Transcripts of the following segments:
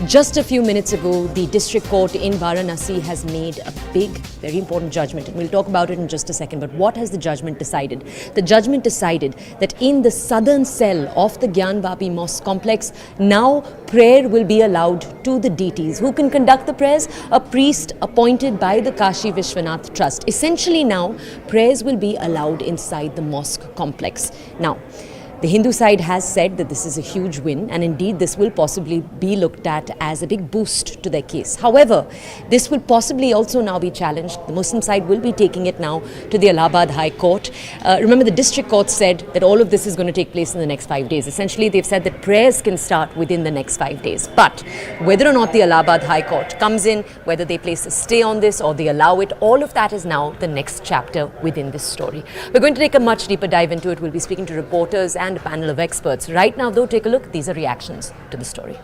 Just a few minutes ago, the district court in Varanasi has made a big, very important judgment, and we'll talk about it in just a second. But what has the judgment decided? The judgment decided that in the southern cell of the Gyanvapi Mosque complex, now prayer will be allowed to the deities. Who can conduct the prayers? A priest appointed by the Kashi Vishwanath Trust. Essentially now, prayers will be allowed inside the mosque complex. Now, the Hindu side has said that this is a huge win, and indeed this will possibly be looked at as a big boost to their case. However, this will possibly also now be challenged. The Muslim side will be taking it now to the Allahabad High Court. Remember, the district court said that all of this is going to take place in the next 5 days. Essentially, they've said that prayers can start within the next 5 days. But whether or not the Allahabad High Court comes in, whether they place a stay on this or they allow it, all of that is now the next chapter within this story. We're going to take a much deeper dive into it. We'll be speaking to reporters and a panel of experts. Right now, though, take a look. These are reactions to the story.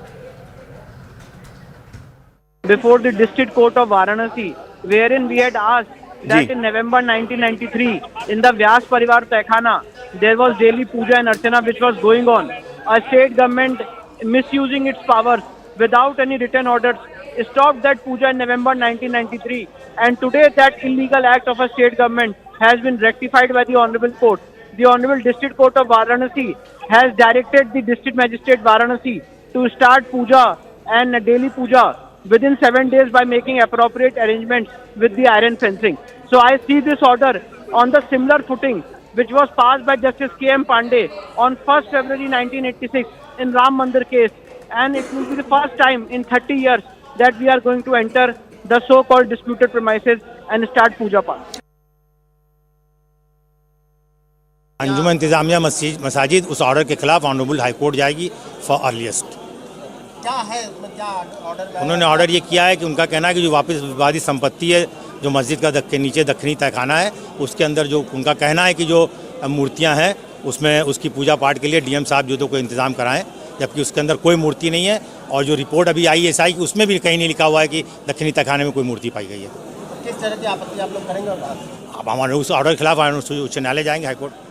Before the district court of Varanasi, wherein we had asked that in November 1993, in the Vyas Tekhana, there was daily puja and archana which was going on. A state government misusing its powers without any written orders stopped that puja in November 1993, and today that illegal act of a state government has been rectified by the Honorable Court. The Honorable District Court of Varanasi has directed the District Magistrate Varanasi to start puja and daily puja within 7 days by making appropriate arrangements with the iron fencing. So I see this order on the similar footing which was passed by Justice KM Pandey on 1st February 1986 in Ram Mandir case, and it will be the first time in 30 years that we are going to enter the so-called disputed premises and start puja path. अंजुमन इंतजामिया मसाजिद उस order के खिलाफ honourable high court जाएगी for earliest. क्या है क्या order? उन्होंने order ये किया है कि उनका कहना है कि जो वापस विवादित संपत्ति है जो मस्जिद का के नीचे दक्षिणी तहखाना है, उसके अंदर जो उनका कहना है कि जो मूर्तियां हैं उसमें उसकी पूजा पाठ के लिए डीएम साहब जो तो कोई इंतजाम कराएं, जबकि उसके अंदर कोई मूर्ति नहीं है। और जो रिपोर्ट अभी आई एसआई की उसमें भी कहीं नहीं लिखा हुआ है कि दक्षिणी तहखाने में कोई मूर्ति पाई गई है। किस तरह की आपत्ति आप लोग करेंगे? अब हमारे उस ऑर्डर के खिलाफ उच्च न्यायालय जाएंगे, high court.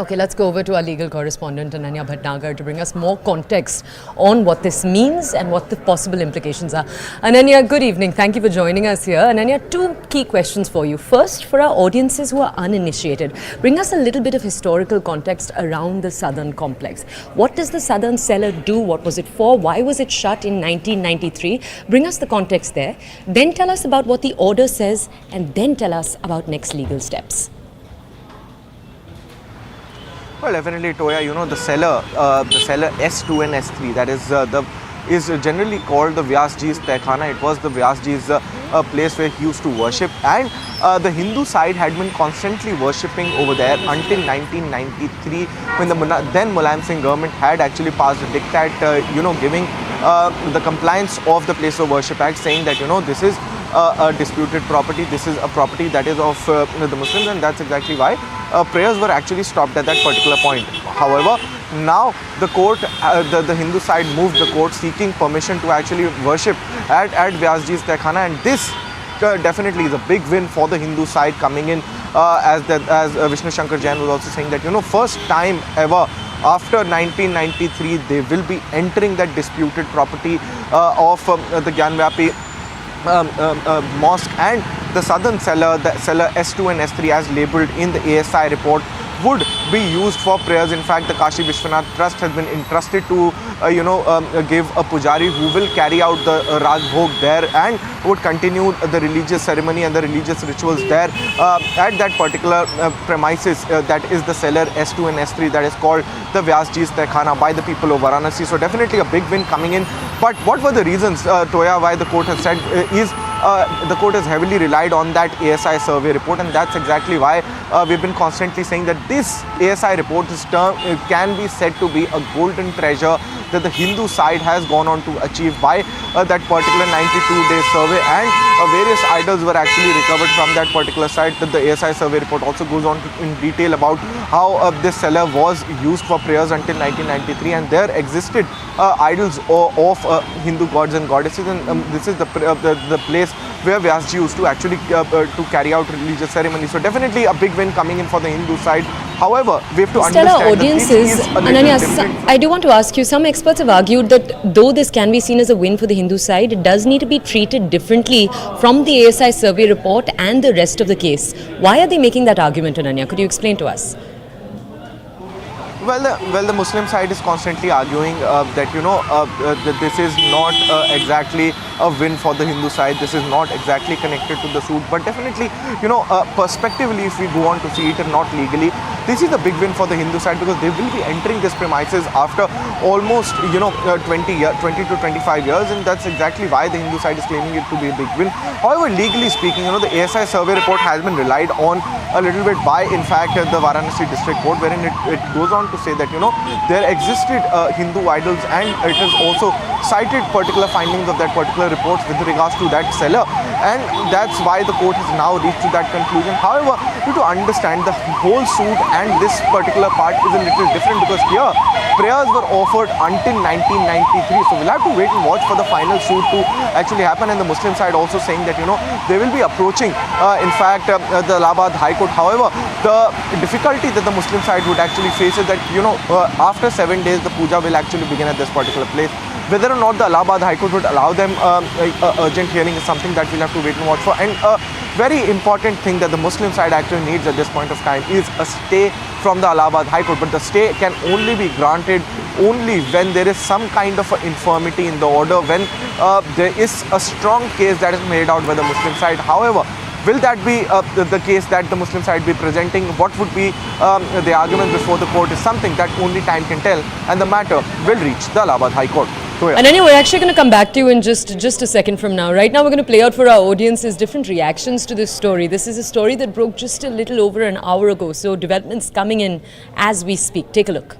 Okay, let's go over to our legal correspondent Ananya Bhatnagar to bring us more context on what this means and what the possible implications are. Ananya, good evening. Thank you for joining us here. Ananya, two key questions for you. First, for our audiences who are uninitiated, bring us a little bit of historical context around the southern complex. What does the southern cellar do? What was it for? Why was it shut in 1993? Bring us the context there. Then tell us about what the order says, and then tell us about next legal steps. Well, definitely, Toya, you know, the cellar S2 and S3, that is generally called the Vyas Tekhana. It was the Vyas place where he used to worship, and the Hindu side had been constantly worshipping over there until 1993, when the then Mulayam Singh government had actually passed a diktat, giving the compliance of the Place of Worship Act, saying that, you know, this is a disputed property, this is a property that is of the Muslims, and that's exactly why prayers were actually stopped at that particular point. However, now the court, the Hindu side moved the court seeking permission to actually worship at Vyas Tekhana, and this definitely is a big win for the Hindu side coming in, as Vishnu Jain was also saying that, you know, first time ever after 1993 they will be entering that disputed property of the Gyanvapi mosque, and the southern cellar, the cellar S2 and S3 as labelled in the ASI report, would be used for prayers. In fact, the Kashi Vishwanath Trust has been entrusted to give a pujari who will carry out the Rag Bhog there and would continue the religious ceremony and the religious rituals there at that particular premises, that is the cellar S2 and S3, that is called the Vyas Tekhana, by the people of Varanasi. So definitely a big win coming in. But what were the reasons, Toya, why the court has said the court has heavily relied on that ASI survey report, and that's exactly why we've been constantly saying that this ASI report can be said to be a golden treasure that the Hindu side has gone on to achieve by that particular 92-day survey, and various idols were actually recovered from that particular site. That the ASI survey report also goes on in detail about how this cellar was used for prayers until 1993, and there existed idols of Hindu gods and goddesses, and this is the place where Vyasji used to actually to carry out religious ceremonies. So definitely a big win coming in for the Hindu side. However, we have to Tell understand our audiences, different. I do want to ask you, some experts have argued that though this can be seen as a win for the Hindu side, it does need to be treated differently from the ASI survey report and the rest of the case. Why are they making that argument, Ananya? Could you explain to us? Well, the Muslim side is constantly arguing that that this is not exactly a win for the Hindu side. This is not exactly connected to the suit, but definitely, perspectively, if we go on to see it and not legally, this is a big win for the Hindu side because they will be entering this premises after almost 20 to 25 years, and that's exactly why the Hindu side is claiming it to be a big win. However, legally speaking, the ASI survey report has been relied on a little bit by, in fact, the Varanasi district court, wherein it goes on to say that there existed Hindu idols, and it has also cited particular findings of that particular report with regards to that seller, and that's why the court has now reached to that conclusion. However, you have to understand the whole suit and this particular part is a little different because here prayers were offered until 1993, so we'll have to wait and watch for the final suit to actually happen, and the Muslim side also saying that they will be approaching in fact the Allahabad High Court. However, the difficulty that the Muslim side would actually face is that after 7 days the puja will actually begin at this particular place. Whether or not the Allahabad High Court would allow them urgent hearing is something that we'll have to wait and watch for. And a very important thing that the Muslim side actually needs at this point of time is a stay from the Allahabad High Court. But the stay can only be granted only when there is some kind of infirmity in the order, when there is a strong case that is made out by the Muslim side. However, will that be the case that the Muslim side be presenting? What would be the argument before the court is something that only time can tell, and the matter will reach the Allahabad High Court. And anyway, we're actually going to come back to you in just a second from now. Right now, we're going to play out for our audiences different reactions to this story. This is a story that broke just a little over an hour ago, so developments coming in as we speak. Take a look.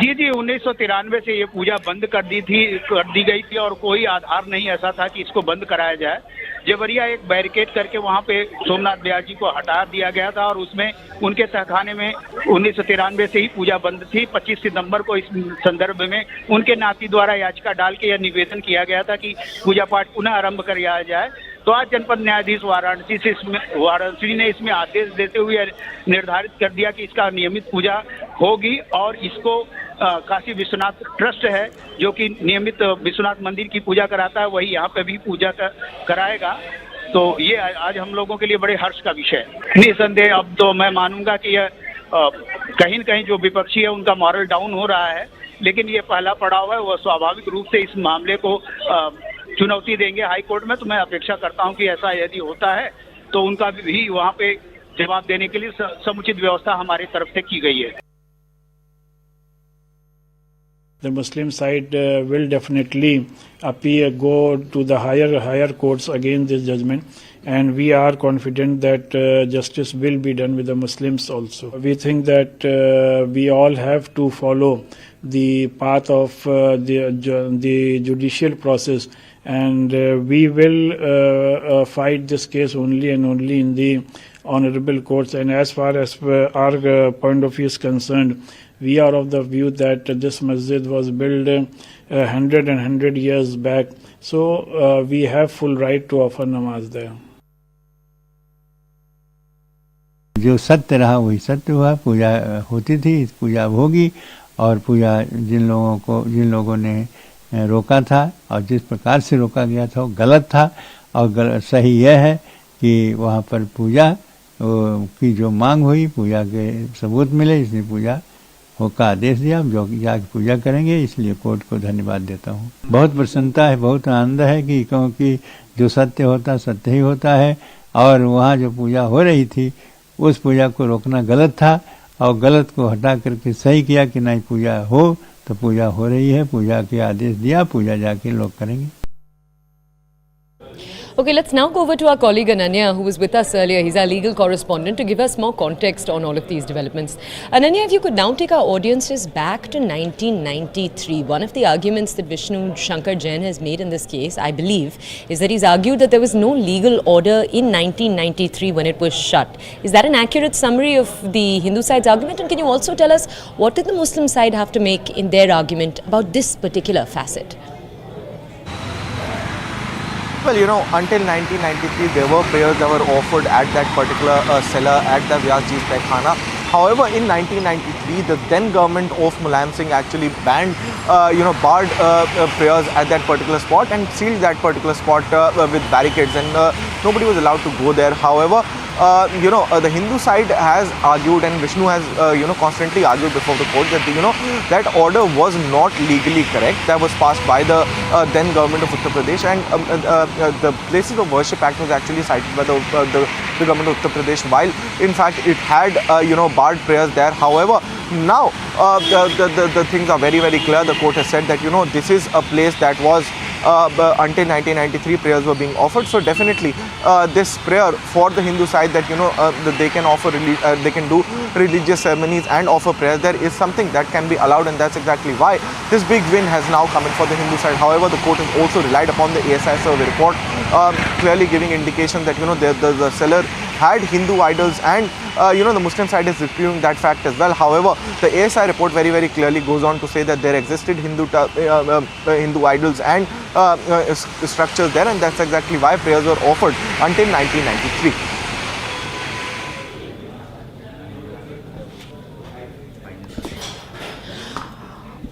जी 1993 से ये पूजा बंद कर दी गई थी और कोई आधार नहीं ऐसा था कि इसको बंद कराया जाए। जेवरिया एक बैरिकेड करके वहां पे सोमनाथ व्यास जी को हटा दिया गया था और उसमें उनके तहखाने में 1993 से ही पूजा बंद थी। 25 सितंबर को इस संदर्भ में उनके नाती द्वारा याचिका डाल के यह निवेदन किया गया था कि पूजा पाठ पुनः आरंभ किया जाए। तो आज जनपद न्यायाधीश वाराणसी ने इसमें आदेश देते हुए निर्धारित कर दिया कि इसका नियमित पूजा होगी और इसको काशी विश्वनाथ ट्रस्ट है जो कि नियमित विश्वनाथ मंदिर की पूजा कराता है, वही यहाँ पे भी पूजा कराएगा। तो ये आज हम लोगों के लिए बड़े हर्ष का विषय है। निसंदेह अब तो मैं मानूंगा कि यह कहीं न कहीं जो विपक्षी है उनका मॉरल डाउन हो रहा है, लेकिन ये पहला पड़ाव है। वह स्वाभाविक रूप से इस मामले को चुनौती देंगे हाई कोर्ट में। तो मैं अपेक्षा करता हूं कि ऐसा यदि होता है तो उनका भी वहां पे जवाब देने के लिए समुचित व्यवस्था हमारी तरफ से की गई है। The Muslim side will definitely go to the higher courts against this judgment, and we are confident that justice will be done with the Muslims also. We think that we all have to follow the path of the judicial process, and we will fight this case only and only in the honorable courts. And as far as our point of view is concerned, we are of the view that this masjid was built 100 years back, so we have full right to offer namaz there. जो सत्य रहा वही सत्य हुआ। पूजा होती थी, पूजा होगी, और पूजा जिन लोगों ने रोका था और जिस प्रकार से रोका गया था वो गलत था, और सही यह है कि वहाँ पर पूजा की जो मांग हुई, पूजा के सबूत मिले, इसलिए पूजा का आदेश दिया, जो जाके पूजा करेंगे। इसलिए कोर्ट को धन्यवाद देता हूँ। बहुत प्रसन्नता है, बहुत आनंद है कि क्योंकि जो सत्य होता सत्य ही होता है, और वहाँ जो पूजा हो रही थी उस पूजा को रोकना गलत था, और गलत को हटा करके सही किया कि नहीं पूजा हो, तो पूजा हो रही है, पूजा के आदेश दिया, पूजा जाके लोग करेंगे। Okay, let's now go over to our colleague Ananya, who was with us earlier. He's our legal correspondent, to give us more context on all of these developments. Ananya, if you could now take our audiences back to 1993. One of the arguments that Vishnujankar Jain has made in this case, I believe, is that he's argued that there was no legal order in 1993 when it was shut. Is that an accurate summary of the Hindu side's argument? And can you also tell us what did the Muslim side have to make in their argument about this particular facet? Well, you know, until 1993, there were prayers that were offered at that particular cellar at the Vyas Tekhana. However, in 1993, the then government of Mulayam Singh actually banned, barred prayers at that particular spot and sealed that particular spot with barricades, and nobody was allowed to go there. However, the Hindu side has argued, and Vishnu has, constantly argued before the court that, that order was not legally correct. That was passed by the then government of Uttar Pradesh, and the Places of Worship Act was actually cited by the government of Uttar Pradesh, while in fact it had, barred prayers there. However, now the things are very, very clear. The court has said that, this is a place that was until 1993 prayers were being offered. So definitely this prayer for the Hindu side that that they can offer they can do religious ceremonies and offer prayers there is something that can be allowed, and that's exactly why this big win has now come in for the Hindu side. However, the court has also relied upon the ASI survey report, clearly giving indication that the seller had Hindu idols, and the Muslim side is disputing that fact as well. However, the ASI report very, very clearly goes on to say that there existed Hindu idols and structures there, and that's exactly why prayers were offered until 1993.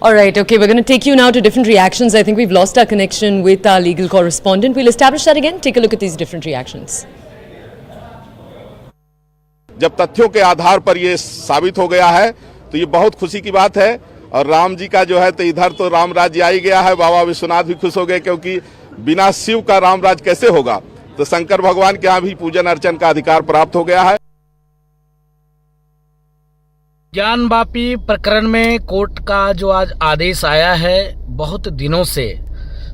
All right, okay, we're going to take you now to different reactions. I think we've lost our connection with our legal correspondent. We'll establish that again. Take a look at these different reactions. जब तथ्यों के आधार पर ये साबित हो गया है तो ये बहुत खुशी की बात है, और राम जी का जो है तो इधर तो राम राज्य आ ही गया है। बाबा विश्वनाथ भी खुश हो गए, क्योंकि बिना शिव का राम राज्य कैसे होगा। तो शंकर भगवान के यहाँ भी पूजन अर्चन का अधिकार प्राप्त हो गया है। ज्ञानवापी प्रकरण में कोर्ट का जो आज आदेश आया है, बहुत दिनों से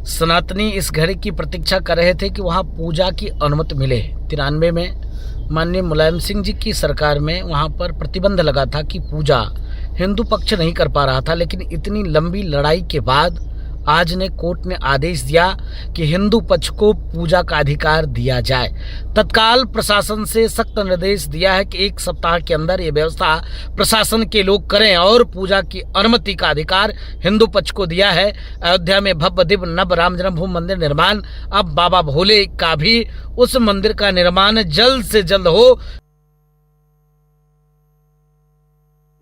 सनातनी इस घड़ी की प्रतीक्षा कर रहे थे कि वहां पूजा की अनुमति मिले। 93 में माननीय मुलायम सिंह जी की सरकार में वहां पर प्रतिबंध लगा था कि पूजा हिंदू पक्ष नहीं कर पा रहा था, लेकिन इतनी लंबी लड़ाई के बाद आज ने कोर्ट ने आदेश दिया कि हिंदू पक्ष को पूजा का अधिकार दिया जाए। तत्काल प्रशासन से सख्त निर्देश दिया है कि 1 सप्ताह के अंदर ये व्यवस्था प्रशासन के लोग करें, और पूजा की अनुमति का अधिकार हिंदू पक्ष को दिया है। अयोध्या में भव्य दिव्य नव राम जन्मभूमि मंदिर निर्माण, अब बाबा भोले का भी उस मंदिर का निर्माण जल्द से जल्द हो।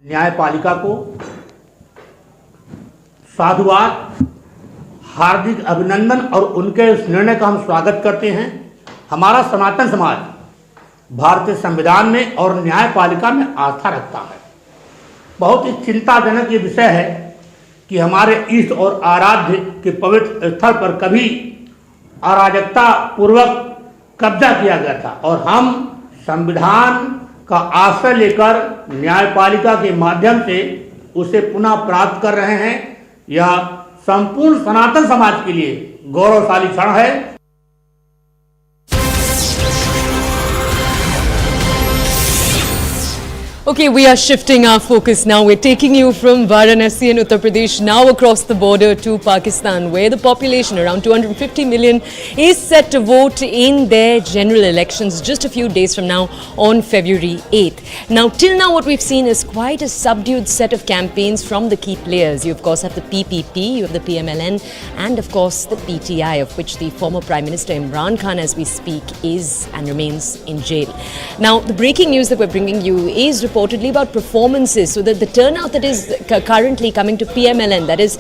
न्यायपालिका को साधुवाद, हार्दिक अभिनंदन, और उनके इस निर्णय का हम स्वागत करते हैं। हमारा सनातन समाज भारतीय संविधान में और न्यायपालिका में आस्था रखता है। बहुत ही चिंताजनक ये विषय है कि हमारे इष्ट और आराध्य के पवित्र स्थल पर कभी अराजकता पूर्वक कब्जा किया गया था, और हम संविधान का आश्रय लेकर न्यायपालिका के माध्यम से उसे पुनः प्राप्त कर रहे हैं। यह संपूर्ण सनातन समाज के लिए गौरवशाली क्षण है। Okay, we are shifting our focus now. We're taking you from Varanasi in Uttar Pradesh now across the border to Pakistan, where the population, around 250 million, is set to vote in their general elections just a few days from now on February 8th. Now, till now, what we've seen is quite a subdued set of campaigns from the key players. You, of course, have the PPP, you have the PMLN, and, of course, the PTI, of which the former Prime Minister Imran Khan, as we speak, is and remains in jail. Now, the breaking news that we're bringing you is reportedly about performances, so that the turnout that is currently coming to PMLN, that is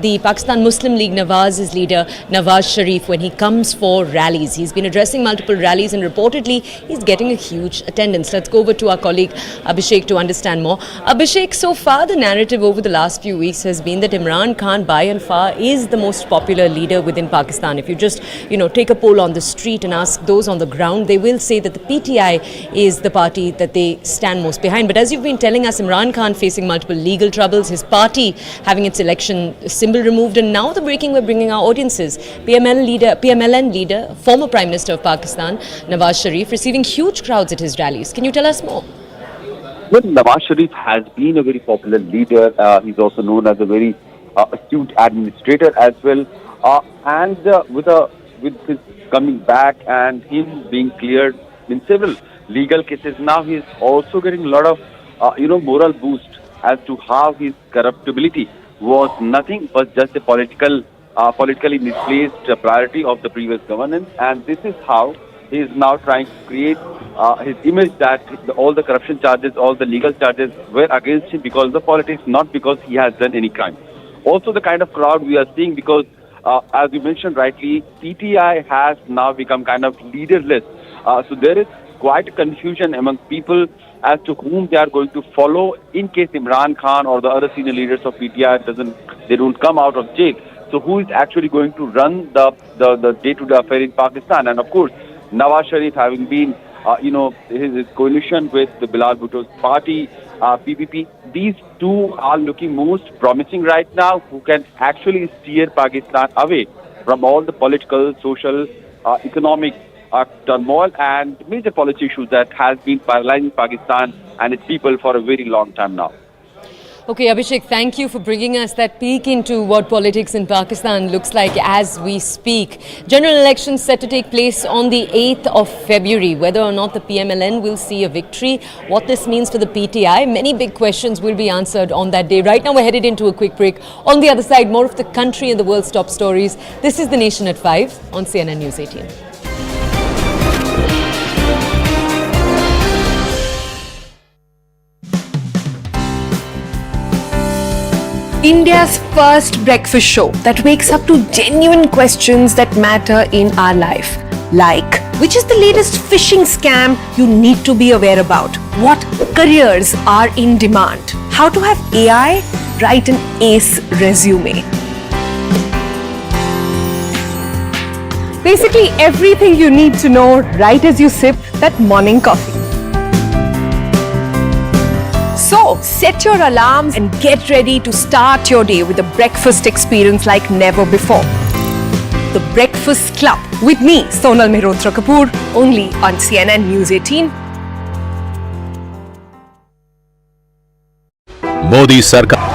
the Pakistan Muslim League Nawaz's leader Nawaz Sharif, when he comes for rallies. He's been addressing multiple rallies and reportedly he's getting a huge attendance. Let's go over to our colleague Abhishek to understand more. Abhishek, so far the narrative over the last few weeks has been that Imran Khan by and far is the most popular leader within Pakistan. If you just take a poll on the street and ask those on the ground, they will say that the PTI is the party that they stand most behind. But as you've been telling us, Imran Khan facing multiple legal troubles, his party having its election symbol removed, and now the breaking we're bringing our audiences, PMLN leader, former Prime Minister of Pakistan, Nawaz Sharif, receiving huge crowds at his rallies. Can you tell us more? Well, Nawaz Sharif has been a very popular leader. He's also known as a very astute administrator as well. And with his coming back and him being cleared in several legal cases, now he is also getting a lot of moral boost as to how his corruptibility was nothing but just a political politically misplaced priority of the previous governance, and this is how he is now trying to create his image that all the corruption charges, all the legal charges were against him because of the politics, not because he has done any crime. Also, the kind of crowd we are seeing, because as you mentioned rightly, PTI has now become kind of leaderless. So there is quite a confusion among people as to whom they are going to follow in case Imran Khan or the other senior leaders of PTI they don't come out of jail. So who is actually going to run the day-to-day affair in Pakistan? And of course, Nawaz Sharif having been, his coalition with the Bilal Bhutto's party, PPP, these two are looking most promising right now, who can actually steer Pakistan away from all the political, social, economic turmoil and major policy issues that has been paralyzing Pakistan and its people for a very long time now. Okay, Abhishek, thank you for bringing us that peek into what politics in Pakistan looks like as we speak. General elections set to take place on the 8th of February. Whether or not the PMLN will see a victory, what this means for the PTI, many big questions will be answered on that day. Right now, we're headed into a quick break. On the other side, more of the country and the world's top stories. This is The Nation at 5 on CNN News 18. India's first breakfast show that wakes up to genuine questions that matter in our life. Like, which is the latest phishing scam you need to be aware about? What careers are in demand? How to have AI write an ace resume? Basically everything you need to know right as you sip that morning coffee. So, set your alarms and get ready to start your day with a breakfast experience like never before. The Breakfast Club with me, Sonal Mehrotra Kapoor, only on CNN News 18. Modi Sarkar.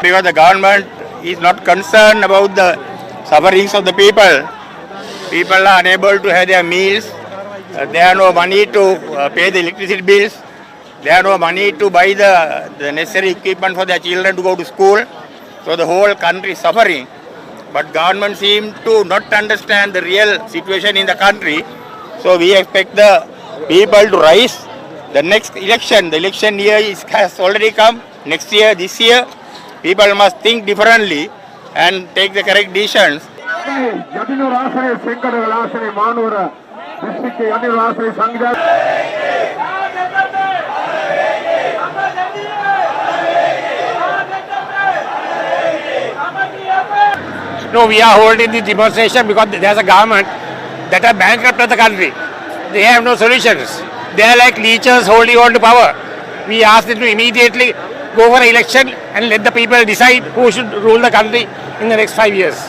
Because the government is not concerned about the sufferings of the people. People are unable to have their meals. There are no money to pay the electricity bills. They have no money to buy the necessary equipment for their children to go to school. So the whole country is suffering. But government seems to not understand the real situation in the country. So we expect the people to rise. The next election, the election year has already come. Next year, this year, people must think differently and take the correct decisions. No, we are holding the demonstration because there's a government that are bankrupt of the country. They have no solutions. They are like leeches holding on to power. We ask them to immediately go for an election and let the people decide who should rule the country in the next 5 years.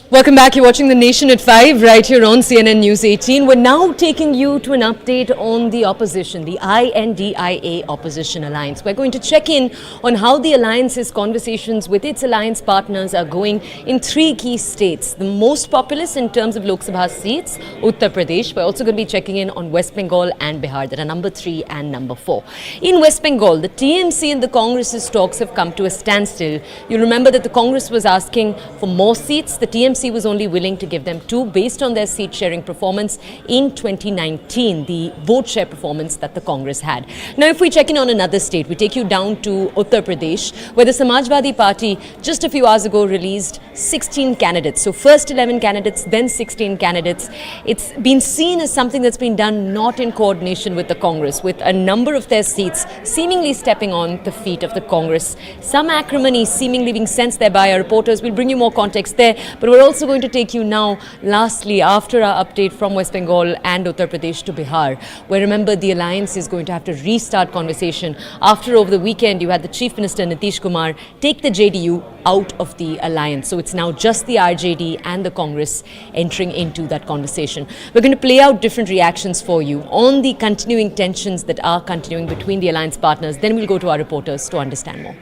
Welcome back. You're watching The Nation at 5 right here on CNN News 18. We're now taking you to an update on the opposition, the INDIA Opposition Alliance. We're going to check in on how the alliance's conversations with its alliance partners are going in 3 key states. The most populous in terms of Lok Sabha seats, Uttar Pradesh. We're also going to be checking in on West Bengal and Bihar, that are number 3 and number 4. In West Bengal, the TMC and the Congress's talks have come to a standstill. You remember that the Congress was asking for more seats. The TMC TMC was only willing to give them 2 based on their seat sharing performance in 2019, the vote share performance that the Congress had. Now, if we check in on another state, we take you down to Uttar Pradesh, where the Samajwadi Party just a few hours ago released 16 candidates. So first 11 candidates, then 16 candidates. It's been seen as something that's been done not in coordination with the Congress, with a number of their seats seemingly stepping on the feet of the Congress. Some acrimony seemingly being sensed there by our reporters. We'll bring you more context there, but we're also going to take you now, lastly, after our update from West Bengal and Uttar Pradesh to Bihar, where remember the alliance is going to have to restart conversation after over the weekend you had the Chief Minister Nitish Kumar take the JDU out of the alliance. So it's now just the RJD and the Congress entering into that conversation. We're going to play out different reactions for you on the continuing tensions that are continuing between the alliance partners. Then we'll go to our reporters to understand more.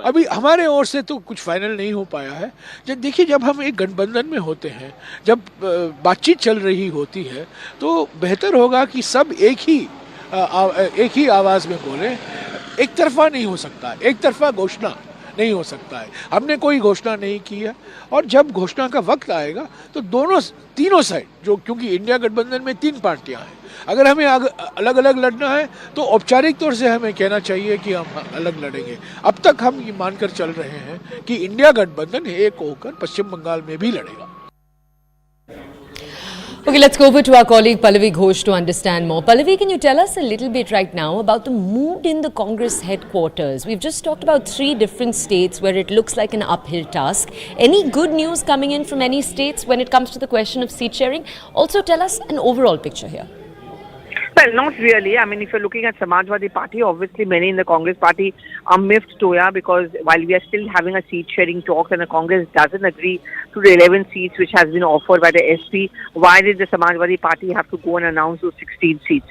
अभी हमारे ओर से तो कुछ final नहीं हो पाया है। जब देखिए, जब हम एक गठबंधन में होते हैं, जब बातचीत चल रही होती है, तो बेहतर होगा कि सब एक ही आवाज़ में बोलें। एक तरफा नहीं हो सकता, एक तरफा घोषणा नहीं हो सकता है। हमने कोई घोषणा नहीं की है, और जब घोषणा का वक्त आएगा तो तीनों साइड, जो क्योंकि इंडिया गठबंधन में 3 पार्टियां हैं, अगर हमें अलग अलग लड़ना है तो औपचारिक तौर से हमें कहना चाहिए कि हम अलग लड़ेंगे। अब तक हम ये मानकर चल रहे हैं कि इंडिया गठबंधन एक होकर पश्चिम बंगाल में भी लड़ेगा। Okay, let's go over to our colleague Pallavi Ghosh to understand more. Pallavi, can you tell us a little bit right now about the mood in the Congress headquarters? We've just talked about 3 different states where it looks like an uphill task. Any good news coming in from any states when it comes to the question of seat sharing? Also tell us an overall picture here. Well, not really. I mean, if you're looking at Samajwadi Party, obviously many in the Congress Party are miffed, Toya, because while we are still having a seat-sharing talk and the Congress doesn't agree to the 11 seats which has been offered by the SP, why did the Samajwadi Party have to go and announce those 16 seats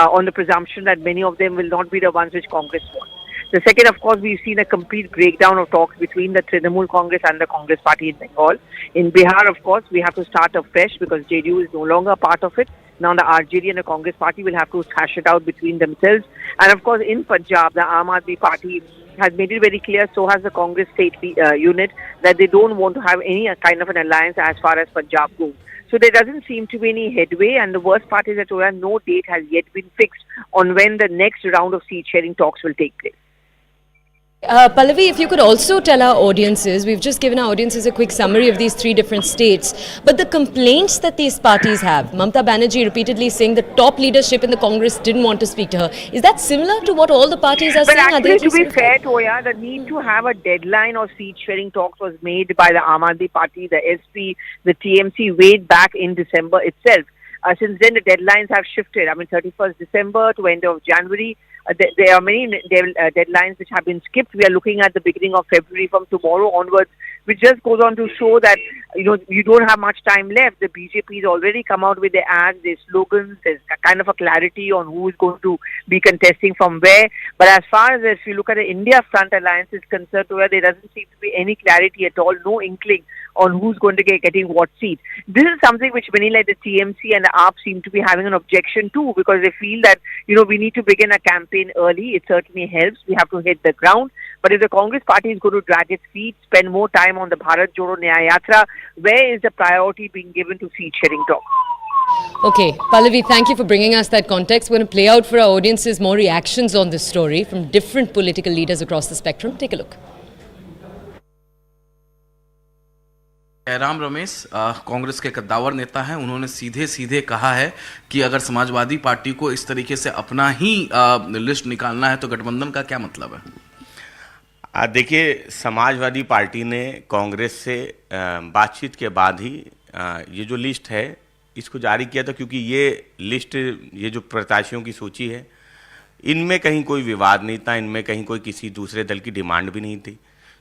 on the presumption that many of them will not be the ones which Congress wants? The second, of course, we've seen a complete breakdown of talks between the Trinamool Congress and the Congress Party in Bengal. In Bihar, of course, we have to start afresh because JDU is no longer a part of it. Now the RJD and the Congress Party will have to hash it out between themselves. And of course, in Punjab, the Aam Aadmi Party has made it very clear, so has the Congress state unit, that they don't want to have any kind of an alliance as far as Punjab goes. So there doesn't seem to be any headway, and the worst part is that no date has yet been fixed on when the next round of seat-sharing talks will take place. Pallavi, if you could also tell our audiences, we've just given our audiences a quick summary of these 3 different states, but the complaints that these parties have, Mamata Banerjee repeatedly saying the top leadership in the Congress didn't want to speak to her. Is that similar to what all the parties are saying? Actually, to be fair, Toya, the need to have a deadline of seat-sharing talks was made by the Aam Aadmi Party, the SP, the TMC way back in December itself. Since then, the deadlines have shifted. I mean, 31st December to end of January. There are many deadlines which have been skipped. We are looking at the beginning of February from tomorrow onwards, which just goes on to show that, you don't have much time left. The BJP has already come out with their ads, their slogans, there's a kind of a clarity on who is going to be contesting from where. But as far as if you look at the India Front Alliance is concerned, where there doesn't seem to be any clarity at all, no inkling on who's going to getting what seat. This is something which many like the TMC and the AAP seem to be having an objection to, because they feel that, we need to begin a campaign early. It certainly helps. We have to hit the ground. But if the Congress Party is going to drag its feet, spend more time on the Bharat Jodo Nyaya Yatra, where is the priority being given to seat-sharing talk? Okay, Pallavi, thank you for bringing us that context. We're going to play out for our audiences more reactions on this story from different political leaders across the spectrum. Take a look. Ram Ramesh Congress के कद्दावर नेता हैं। उन्होंने सीधे सीधे कहा है कि अगर समाजवादी पार्टी को इस तरीके से अपना ही लिस्ट निकालना है तो गठबंधन का क्या मतलब है? देखिए, समाजवादी पार्टी ने कांग्रेस से बातचीत के बाद ही ये जो लिस्ट है इसको जारी किया था, क्योंकि ये लिस्ट, ये जो प्रत्याशियों की सूची है, इनमें कहीं कोई विवाद नहीं था, इनमें कहीं कोई किसी दूसरे दल की डिमांड भी नहीं थी।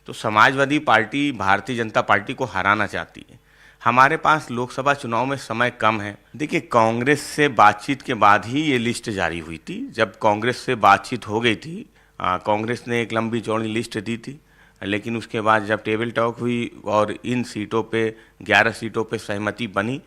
तो समाजवादी पार्टी भारतीय जनता पार्टी को हराना चाहती है। हमारे पास लोकसभा चुनाव में समय कम है। देखिए, कांग्रेस से बातचीत के बाद ही ये लिस्ट जारी हुई थी। जब कांग्रेस से बातचीत हो गई थी, कांग्रेस ने एक लंबी चौड़ी लिस्ट दी थी, लेकिन उसके बाद जब टेबल टॉक हुई और इन सीटों पे 11 सीटों पे सहमति बनी,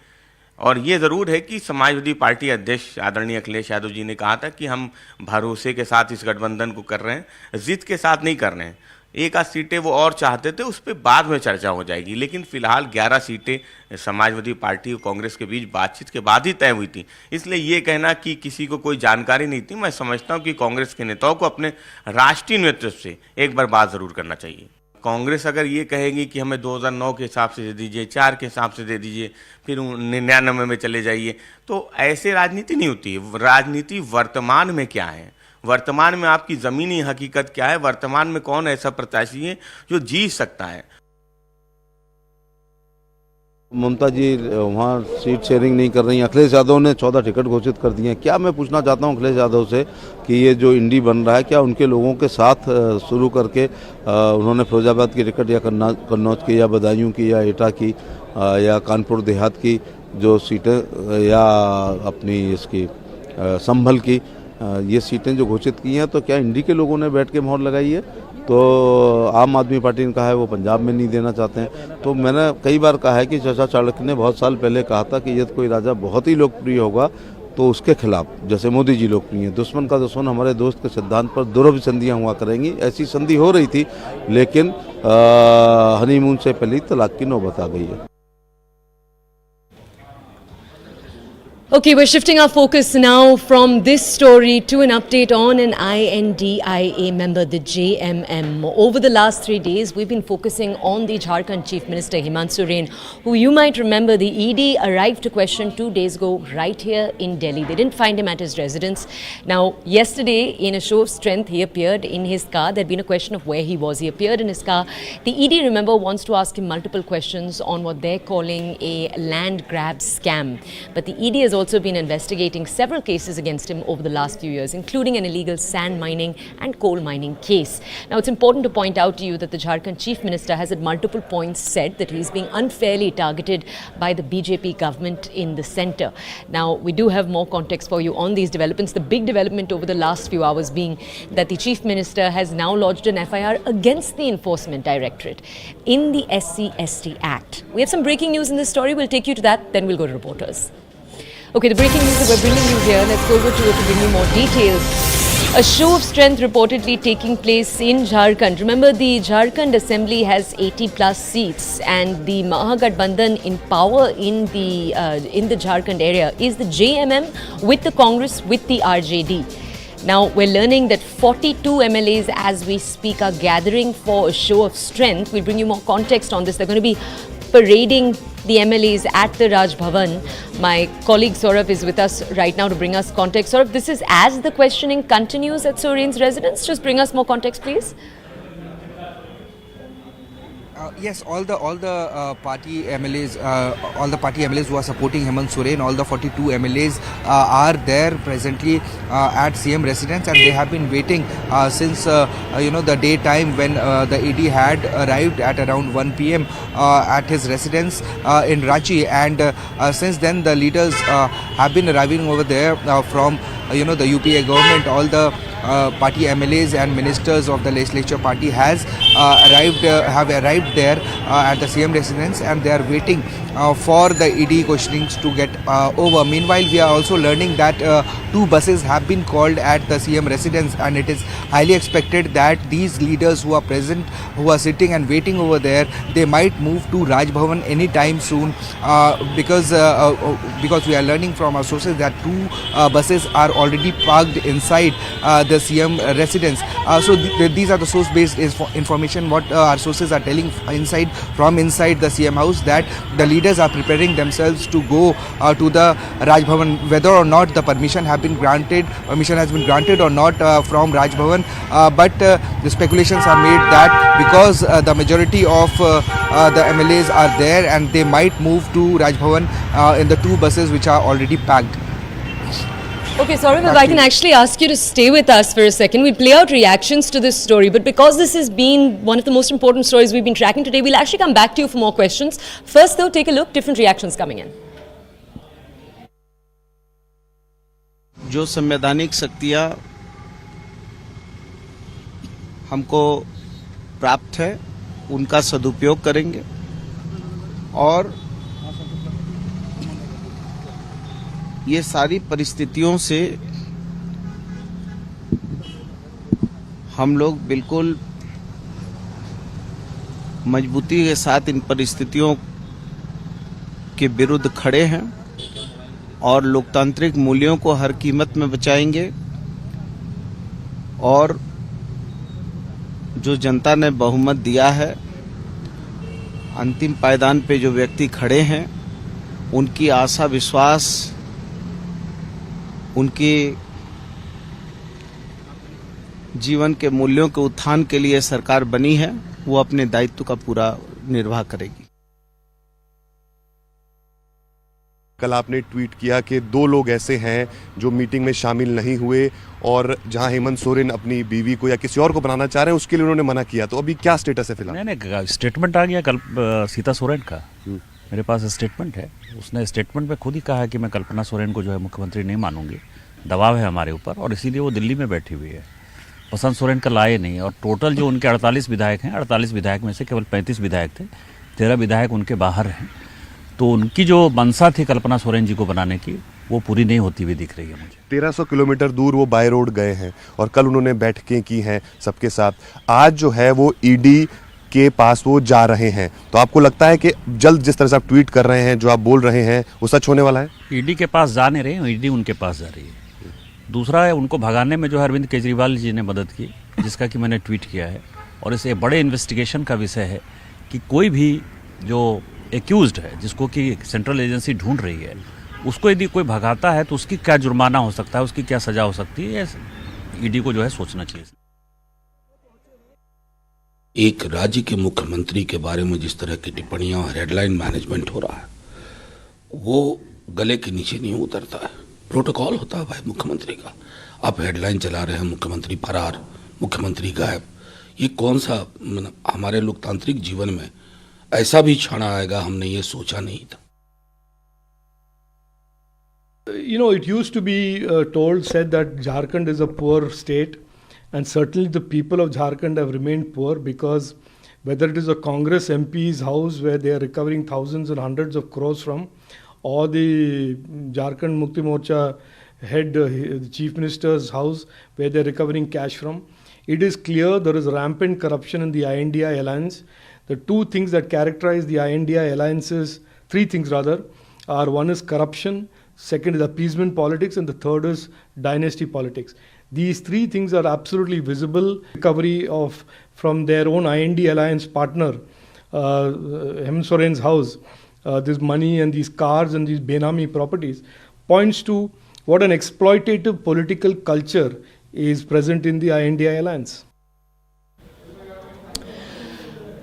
और ये ज़रूर है कि समाजवादी पार्टी अध्यक्ष आदरणीय अखिलेश यादव जी ने कहा था कि हम भरोसे के साथ इस गठबंधन को कर रहे हैं, जिद के साथ नहीं कर रहे हैं। एक आध सीटें वो और चाहते थे, उस पर बाद में चर्चा हो जाएगी, लेकिन फिलहाल 11 सीटें समाजवादी पार्टी और कांग्रेस के बीच बातचीत के बाद ही तय हुई थी। इसलिए ये कहना कि किसी को कोई जानकारी नहीं थी, मैं समझता हूँ कि कांग्रेस के नेताओं को अपने राष्ट्रीय नेतृत्व से एक बार बात ज़रूर करना चाहिए। कांग्रेस अगर ये कहेगी कि हमें 2009 के हिसाब से दे दीजिए, 4 के हिसाब से दे दीजिए, फिर 99 में चले जाइए, तो ऐसे राजनीति नहीं होती। राजनीति वर्तमान में क्या है, वर्तमान में आपकी ज़मीनी हकीकत क्या है, वर्तमान में कौन ऐसा प्रत्याशी है जो जीत सकता है। ममता जी वहाँ सीट शेयरिंग नहीं कर रही हैं। अखिलेश यादव ने 14 टिकट घोषित कर दिए हैं। क्या मैं पूछना चाहता हूँ अखिलेश यादव से कि ये जो इंडी बन रहा है, क्या उनके लोगों के साथ शुरू करके उन्होंने फिरोजाबाद की टिकट या कन्नौज की या बदायूं की या एटा की या कानपुर देहात की जो सीटें या अपनी इसकी संभल की ये सीटें जो घोषित की हैं, तो क्या इंडी के लोगों ने बैठ के मोहर लगाई है? तो आम आदमी पार्टी ने कहा है वो पंजाब में नहीं देना चाहते हैं। तो मैंने कई बार कहा है कि चाचा चाणक्य ने बहुत साल पहले कहा था कि यदि कोई राजा बहुत ही लोकप्रिय होगा तो उसके खिलाफ, जैसे मोदी जी लोकप्रिय हैं, दुश्मन का दुश्मन हमारे दोस्त के सिद्धांत पर दुर्लभ संधियाँ हुआ करेंगी। ऐसी संधि हो रही थी, लेकिन हनीमून से पहले तलाक की नौबत आ गई है। Okay, we're shifting our focus now from this story to an update on an INDIA member, the JMM. Over the last 3 days, we've been focusing on the Jharkhand Chief Minister, Himanshu Jain, who you might remember the ED arrived to question 2 days ago right here in Delhi. They didn't find him at his residence. Now, yesterday, in a show of strength, he appeared in his car. There'd been a question of where he was. He appeared in his car. The ED, remember, wants to ask him multiple questions on what they're calling a land grab scam. But the ED has also been investigating several cases against him over the last few years, including an illegal sand mining and coal mining case. Now, it's important to point out to you that the Jharkhand Chief Minister has at multiple points said that he's being unfairly targeted by the BJP government in the centre. Now, we do have more context for you on these developments. The big development over the last few hours being that the Chief Minister has now lodged an FIR against the Enforcement Directorate in the SC/ST Act. We have some breaking news in this story. We'll take you to that, then we'll go to reporters. Okay, the breaking news that we're bringing you here, let's go over to it to bring you more details. A show of strength reportedly taking place in Jharkhand. Remember, the Jharkhand Assembly has 80 plus seats, and the Mahagathbandhan in power in the Jharkhand area is the JMM with the Congress with the RJD. Now, we're learning that 42 MLAs as we speak are gathering for a show of strength. We'll bring you more context on this. They're going to be parading the MLAs at the Raj Bhavan. My colleague Saurabh is with us right now to bring us context. Saurabh, this is as the questioning continues at Soren's residence. Just bring us more context, please. Yes, all the party MLAs, all the party MLAs who are supporting Hemant Soren, all the 42 MLAs are there presently at CM residence, and they have been waiting since the daytime when the ED had arrived at around 1 PM at his residence in Ranchi, and since then the leaders have been arriving over there from the UPA government. All the party MLAs and ministers of the legislature party have arrived there at the CM residence, and they are waiting for the ED questionings to get over. Meanwhile, we are also learning that 2 buses have been called at the CM residence, and it is highly expected that these leaders who are present, who are sitting and waiting over there, they might move to Raj Bhavan anytime soon, because we are learning from our sources that 2 buses are already parked inside the CM residence. So these are the source-based information what our sources are telling from inside the CM house, that the leaders are preparing themselves to go to the Raj Bhavan. Whether or not the permission has been granted or not from Raj Bhavan, but the speculations are made that because the majority of the MLAs are there, and they might move to Raj Bhavan in the 2 buses which are already packed. Okay, Saurabh, if I can actually ask you to stay with us for a second. We'll play out reactions to this story, but because this has been one of the most important stories we've been tracking today, we'll actually come back to you for more questions. First, though, take a look, different reactions coming in. जो संवैधानिक शक्तियाँ हमको प्राप्त है, उनका सदुपयोग करेंगे, और ये सारी परिस्थितियों से हम लोग बिल्कुल मजबूती के साथ इन परिस्थितियों के विरुद्ध खड़े हैं और लोकतांत्रिक मूल्यों को हर कीमत में बचाएंगे और जो जनता ने बहुमत दिया है, अंतिम पायदान पे जो व्यक्ति खड़े हैं, उनकी आशा विश्वास, उनके जीवन के मूल्यों के उत्थान के लिए सरकार बनी है, वो अपने दायित्व का पूरा निर्वाह करेगी। कल आपने ट्वीट किया कि 2 लोग ऐसे हैं जो मीटिंग में शामिल नहीं हुए और जहां हेमंत सोरेन अपनी बीवी को या किसी और को बनाना चाह रहे हैं उसके लिए उन्होंने मना किया, तो अभी क्या स्टेटस है फिलहाल? नहीं, स्टेटमेंट आ गया कल सीता सोरेन का, मेरे पास स्टेटमेंट है। उसने स्टेटमेंट में खुद ही कहा है कि मैं कल्पना सोरेन को जो है मुख्यमंत्री नहीं मानूंगी, दबाव है हमारे ऊपर और इसीलिए वो दिल्ली में बैठी हुई है। पसंद सोरेन का लाए नहीं, और टोटल जो उनके 48 विधायक हैं, 48 विधायक में से केवल 35 विधायक थे, 13 विधायक उनके बाहर हैं। तो उनकी जो मंशा थी कल्पना सोरेन जी को बनाने की, वो पूरी नहीं होती हुई दिख रही है मुझे। 1300 किलोमीटर दूर वो बाय रोड गए हैं और कल उन्होंने बैठकें की हैं सबके साथ। आज जो है वो ईडी के पास वो जा रहे हैं, तो आपको लगता है कि जल्द जिस तरह से आप ट्वीट कर रहे हैं, जो आप बोल रहे हैं, वो सच होने वाला है? ईडी के पास जा नहीं रहे हैं, ईडी उनके पास जा रही है। दूसरा है, उनको भगाने में जो है अरविंद केजरीवाल जी ने मदद की, जिसका कि मैंने ट्वीट किया है, और इसे बड़े इन्वेस्टिगेशन का विषय है कि कोई भी जो एक्यूज्ड है, जिसको कि सेंट्रल एजेंसी ढूंढ रही है, उसको यदि कोई भगाता है तो उसकी क्या जुर्माना हो सकता है, उसकी क्या सजा हो सकती है, ईडी को जो है सोचना चाहिए। एक राज्य के मुख्यमंत्री के बारे में जिस तरह की टिप्पणियां और हेडलाइन मैनेजमेंट हो रहा है, वो गले के नीचे नहीं उतरता है। प्रोटोकॉल होता है भाई मुख्यमंत्री का। आप हेडलाइन चला रहे हैं, मुख्यमंत्री फरार, मुख्यमंत्री गायब। ये कौन सा, हमारे लोकतांत्रिक जीवन में ऐसा भी क्षण आएगा, हमने ये सोचा नहीं था। You know, it used to be said that Jharkhand is a poor state, and certainly the people of Jharkhand have remained poor, because whether it is a Congress MP's house where they are recovering thousands and hundreds of crores from, or the Jharkhand Mukti Morcha head, the Chief Minister's house where they are recovering cash from, it is clear there is rampant corruption in the INDI alliance. The two things that characterize the INDI alliances, three things rather, are: one is corruption, second is appeasement politics, and the third is dynasty politics. These three things are absolutely visible. Recovery from their own IND alliance partner, Hemant Soren's house, this money and these cars and these Benami properties, points to what an exploitative political culture is present in the INDI alliance.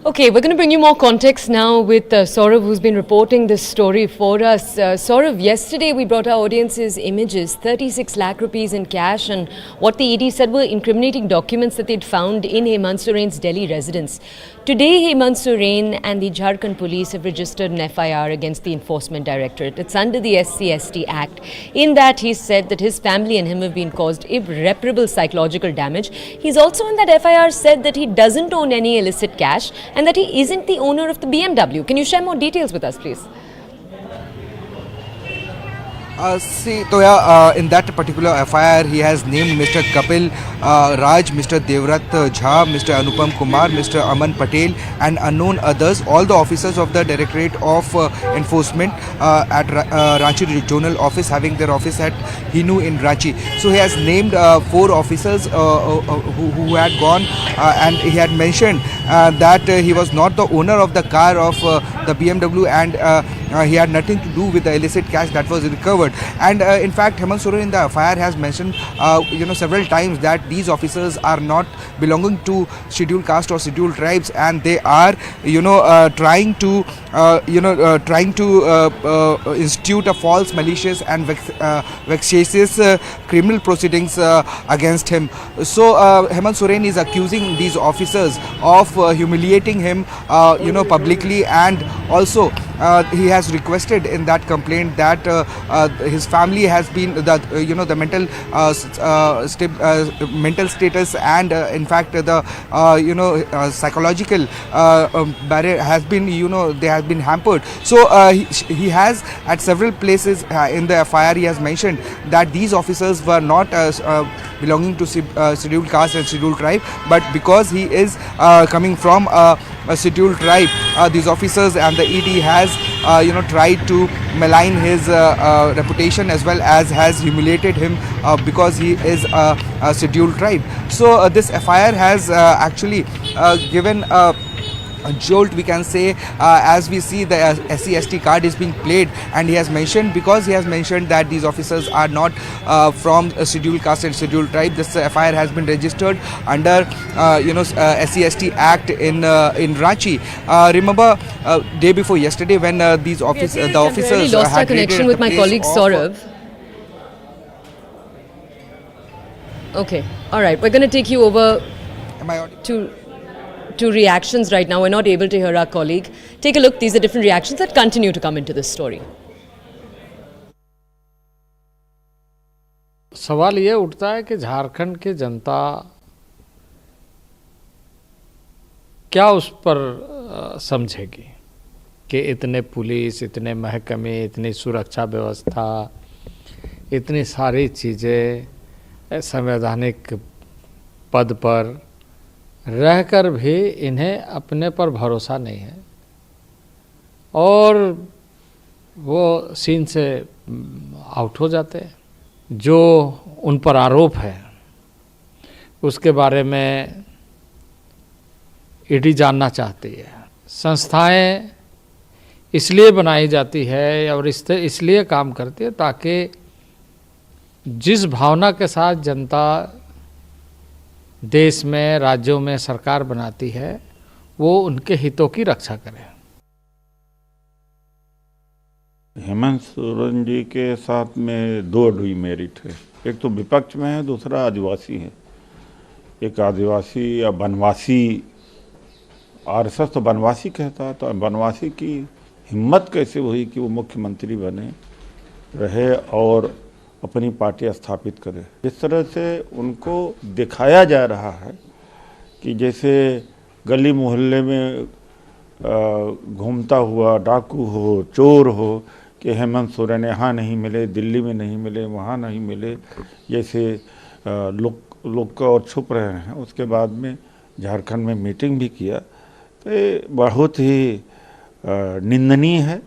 Okay, we're going to bring you more context now with Saurav, who's been reporting this story for us. Saurav, yesterday we brought our audiences images, 36 lakh rupees in cash, and what the ED said were incriminating documents that they'd found in Hemant Soren's Delhi residence. Today, Hemant Soren and the Jharkhand police have registered an FIR against the Enforcement Directorate. It's under the SC/ST Act. In that, he said that his family and him have been caused irreparable psychological damage. He's also in that FIR said that he doesn't own any illicit cash and that he isn't the owner of the BMW. Can you share more details with us, please? In that particular FIR, he has named Mr. Kapil Raj, Mr. Devrat Jha, Mr. Anupam Kumar, Mr. Aman Patel, and unknown others, all the officers of the Directorate of Enforcement at Ranchi Regional Office, having their office at Hinu in Ranchi. So he has named 4 officers who had gone, and he had mentioned that he was not the owner of the car of the BMW, and he had nothing to do with the illicit cash that was recovered. And in fact, Hemant Soren in the FIR has mentioned several times that these officers are not belonging to scheduled caste or scheduled tribes, and they are trying to institute a false, malicious and vexatious criminal proceedings against him. So Hemant Soren is accusing these officers of humiliating him publicly, and also he has requested in that complaint that his family has been the mental status, and in fact the psychological barrier has been they have been hampered. So he has at several places in the FIR he has mentioned that these officers were not belonging to scheduled caste and scheduled tribe, but because he is coming from scheduled tribe. These officers and the ED has tried to malign his reputation as well as has humiliated him because he is a scheduled tribe. So this FIR has actually given a jolt, we can say, as we see the SC/ST card is being played, and he has mentioned that these officers are not from a scheduled caste and scheduled tribe. This FIR has been registered under SC/ST Act in Ranchi. Remember day before yesterday when these officers really lost our connection with my colleague Saurav. Okay, all right, we're going to take you over to reactions right now. We're not able to hear our colleague. Take a look. These are different reactions that continue to come into this story. सवाल ये उठता है कि झारखंड की जनता क्या उस पर समझेगी कि इतने पुलिस, इतने महकमे, इतनी सुरक्षा व्यवस्था, इतनी सारी चीज़ें संवैधानिक पद पर रहकर भी इन्हें अपने पर भरोसा नहीं है और वो सीन से आउट हो जाते हैं। जो उन पर आरोप है उसके बारे में ईडी जानना चाहती है। संस्थाएं इसलिए बनाई जाती है और इसलिए काम करती है ताकि जिस भावना के साथ जनता देश में, राज्यों में सरकार बनाती है वो उनके हितों की रक्षा करे। हेमंत सोरेन जी के साथ में दो डिमेरिट है, एक तो विपक्ष में है, दूसरा आदिवासी है। एक आदिवासी या वनवासी, आरएसएस तो वनवासी कहता है, तो वनवासी की हिम्मत कैसे हुई कि वो मुख्यमंत्री बने रहे और अपनी पार्टी स्थापित करे। इस तरह से उनको दिखाया जा रहा है कि जैसे गली मोहल्ले में घूमता हुआ डाकू हो, चोर हो, कि हेमंत सोरेन यहाँ नहीं मिले, दिल्ली में नहीं मिले, वहाँ नहीं मिले, जैसे लोग और छुप रहे हैं। उसके बाद में झारखंड में मीटिंग भी किया, तो ये बहुत ही निंदनीय है।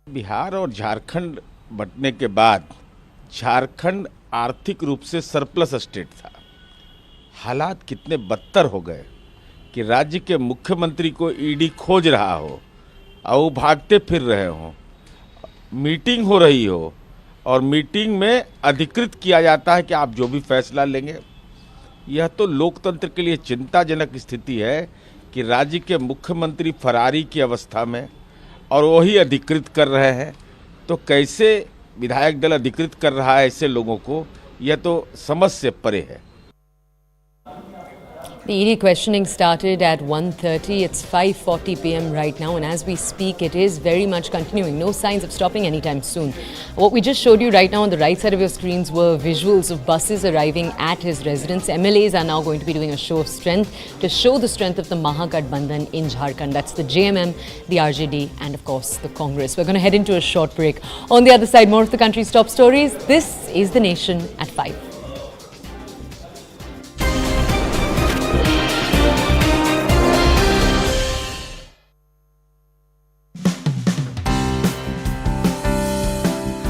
बिहार और झारखंड बंटने के बाद झारखंड आर्थिक रूप से सरप्लस स्टेट था। हालात कितने बदतर हो गए कि राज्य के मुख्यमंत्री को ईडी खोज रहा हो और वो भागते फिर रहे हों, मीटिंग हो रही हो और मीटिंग में अधिकृत किया जाता है कि आप जो भी फैसला लेंगे। यह तो लोकतंत्र के लिए चिंताजनक स्थिति है कि राज्य के मुख्यमंत्री फरारी की अवस्था में और वही अधिकृत कर रहे हैं। तो कैसे विधायक दल अधिकृत कर रहा है ऐसे लोगों को, यह तो समझ से परे है। The ED questioning started at 1:30. It's 5:40 p.m. right now, and as we speak, it is very much continuing. No signs of stopping anytime soon. What we just showed you right now on the right side of your screens were visuals of buses arriving at his residence. MLAs are now going to be doing a show of strength to show the strength of the Mahagathbandhan in Jharkhand. That's the JMM, the RJD, and of course the Congress. We're going to head into a short break. On the other side, more of the country's top stories. This is The Nation at 5.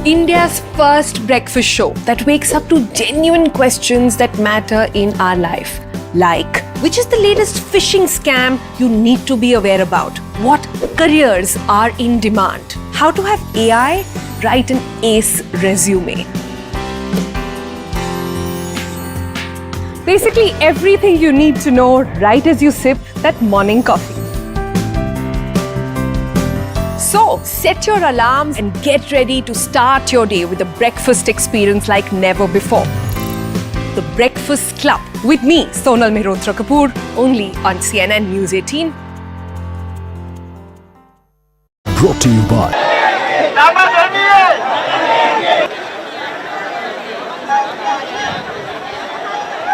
India's first breakfast show that wakes up to genuine questions that matter in our life. Like, which is the latest phishing scam you need to be aware about? What careers are in demand? How to have AI write an ace resume? Basically everything you need to know right as you sip that morning coffee. So, set your alarms and get ready to start your day with a breakfast experience like never before. The Breakfast Club with me, Sonal Mehrotra Kapoor, only on CNN News 18. Brought to you by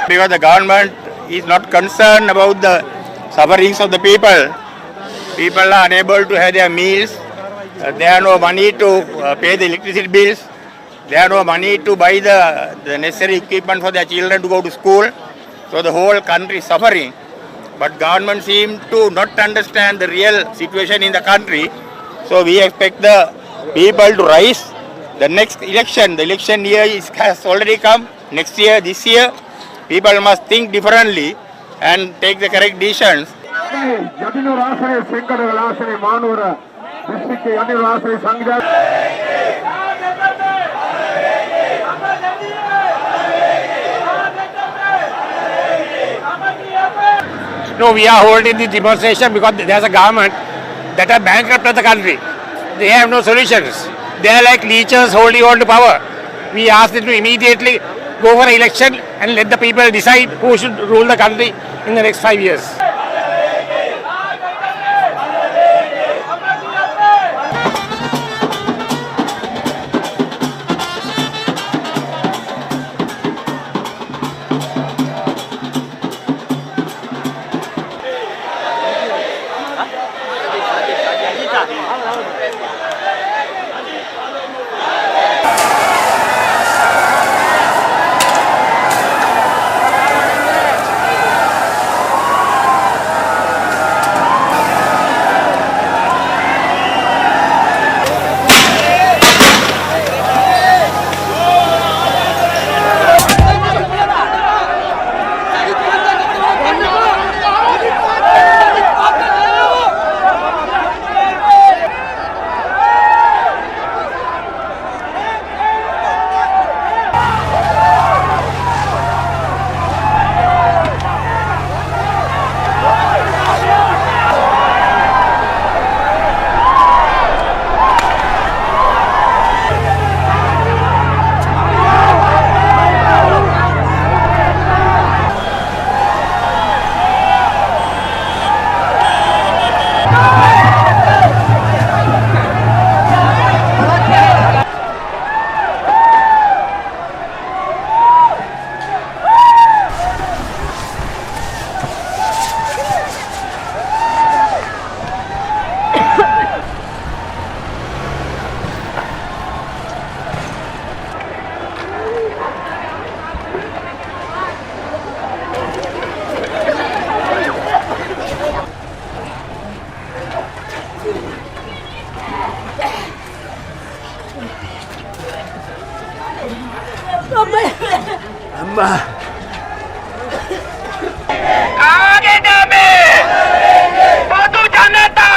because the government is not concerned about the sufferings of the people. People are unable to have their meals. They have no money to pay the electricity bills. They have no money to buy the necessary equipment for their children to go to school. So the whole country is suffering. But government seems to not understand the real situation in the country. So we expect the people to rise. The next election, the election year has already come. Next year, this year, people must think differently and take the correct decisions. No, we are holding the demonstration because there's a government that are bankrupt of the country. They have no solutions. They are like leeches holding on to power. We ask them to immediately go for an election and let the people decide who should rule the country in the next 5 years. Janata